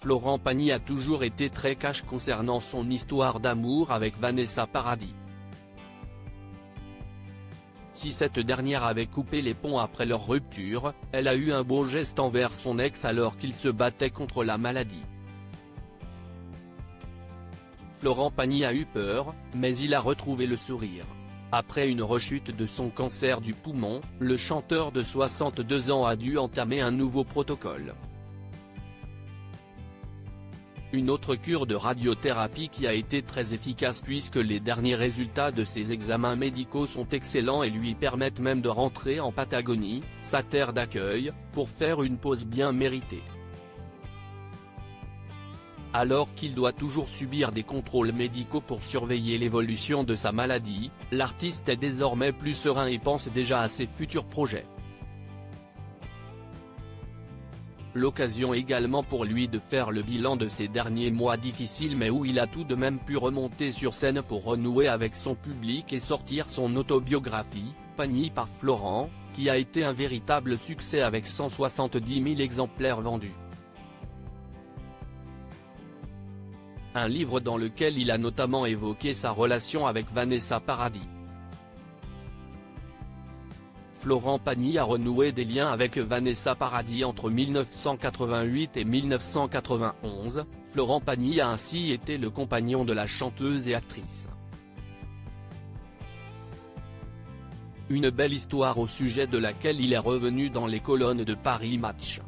Florent Pagny a toujours été très cash concernant son histoire d'amour avec Vanessa Paradis. Si cette dernière avait coupé les ponts après leur rupture, elle a eu un beau geste envers son ex alors qu'il se battait contre la maladie. Florent Pagny a eu peur, mais il a retrouvé le sourire. Après une rechute de son cancer du poumon, le chanteur de 62 ans a dû entamer un nouveau protocole. Une autre cure de radiothérapie qui a été très efficace puisque les derniers résultats de ses examens médicaux sont excellents et lui permettent même de rentrer en Patagonie, sa terre d'accueil, pour faire une pause bien méritée. Alors qu'il doit toujours subir des contrôles médicaux pour surveiller l'évolution de sa maladie, l'artiste est désormais plus serein et pense déjà à ses futurs projets. L'occasion également pour lui de faire le bilan de ces derniers mois difficiles mais où il a tout de même pu remonter sur scène pour renouer avec son public et sortir son autobiographie, Pagny par Florent, qui a été un véritable succès avec 170 000 exemplaires vendus. Un livre dans lequel il a notamment évoqué sa relation avec Vanessa Paradis. Florent Pagny a renoué des liens avec Vanessa Paradis entre 1988 et 1991, Florent Pagny a ainsi été le compagnon de la chanteuse et actrice. Une belle histoire au sujet de laquelle il est revenu dans les colonnes de Paris Match.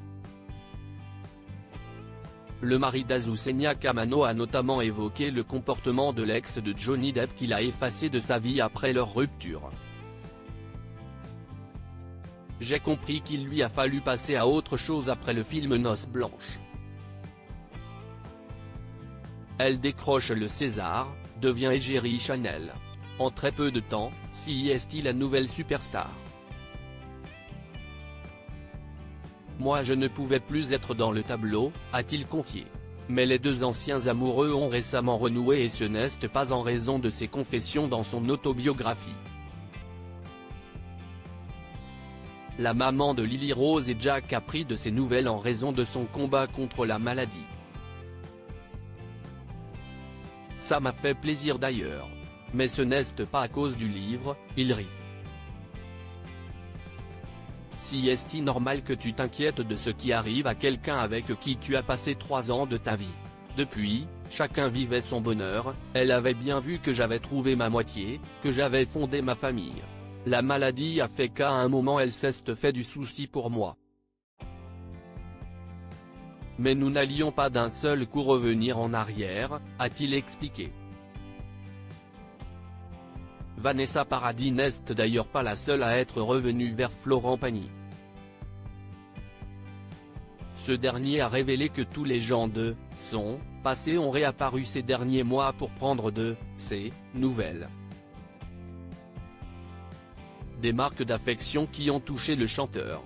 Le mari d'Azucena Kamano a notamment évoqué le comportement de l'ex de Johnny Depp qu'il a effacé de sa vie après leur rupture. J'ai compris qu'il lui a fallu passer à autre chose après le film Noces blanches. Elle décroche le César, devient égérie Chanel. En très peu de temps, si est la nouvelle superstar. Moi je ne pouvais plus être dans le tableau, a-t-il confié. Mais les deux anciens amoureux ont récemment renoué et ce n'est pas en raison de ses confessions dans son autobiographie. La maman de Lily Rose et Jack a pris de ses nouvelles en raison de son combat contre la maladie. Ça m'a fait plaisir d'ailleurs. Mais ce n'est pas à cause du livre, il rit. Si est-il normal que tu t'inquiètes de ce qui arrive à quelqu'un avec qui tu as passé 3 ans de ta vie. Depuis, chacun vivait son bonheur, elle avait bien vu que j'avais trouvé ma moitié, que j'avais fondé ma famille. La maladie a fait qu'à un moment elle s'est fait du souci pour moi. Mais nous n'allions pas d'un seul coup revenir en arrière, a-t-il expliqué. Vanessa Paradis n'est d'ailleurs pas la seule à être revenue vers Florent Pagny. Ce dernier a révélé que tous les gens de son passé ont réapparu ces derniers mois pour prendre de ses nouvelles. Des marques d'affection qui ont touché le chanteur.